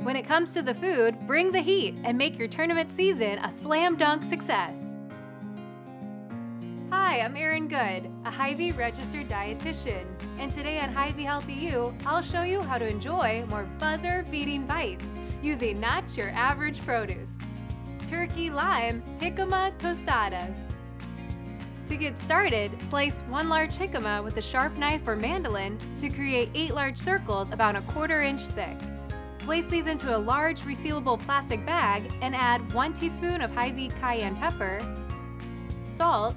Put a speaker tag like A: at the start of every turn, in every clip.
A: When it comes to the food, bring the heat and make your tournament season a slam dunk success. Hi, I'm Erin Good, a Hy-Vee registered dietitian, and today on Hy-Vee Healthy You, I'll show you how to enjoy more buzzer-beating bites using not your average produce. Turkey lime jicama tostadas. To get started, slice 1 large jicama with a sharp knife or mandolin to create 8 large circles about 1/4 inch thick. Place these into a large resealable plastic bag and add 1 teaspoon of Hy-Vee cayenne pepper, salt,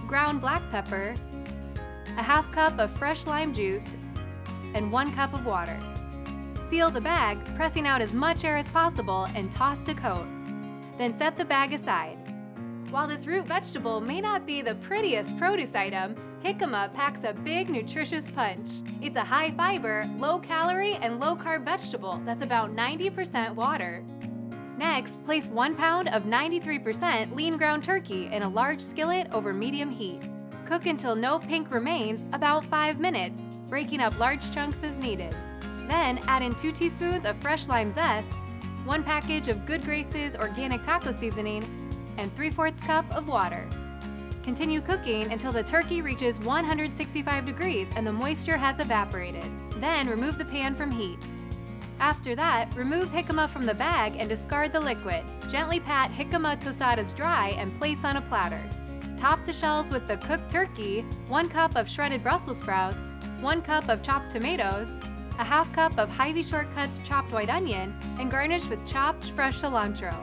A: ground black pepper, a 1/2 cup of fresh lime juice, and 1 cup of water. Seal the bag, pressing out as much air as possible, and toss to coat. Then set the bag aside. While this root vegetable may not be the prettiest produce item, jicama packs a big nutritious punch. It's a high-fiber, low-calorie, and low-carb vegetable that's about 90% water. Next, place 1 pound of 93% lean ground turkey in a large skillet over medium heat. Cook until no pink remains, about 5 minutes, breaking up large chunks as needed. Then add in 2 teaspoons of fresh lime zest, 1 package of Good Graces organic taco seasoning, and 3/4 cup of water. Continue cooking until the turkey reaches 165 degrees and the moisture has evaporated. Then remove the pan from heat. After that, remove jicama from the bag and discard the liquid. Gently pat jicama tostadas dry and place on a platter. Top the shells with the cooked turkey, 1 cup of shredded Brussels sprouts, 1 cup of chopped tomatoes, a 1/2 cup of Hy-Vee Shortcuts chopped white onion, and garnish with chopped fresh cilantro.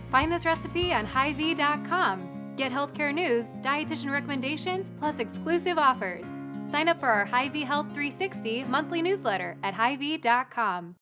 A: Find this recipe on Hy-Vee.com. Get healthcare news, dietitian recommendations, plus exclusive offers. Sign up for our Hy-Vee Health 360 monthly newsletter at Hy-Vee.com.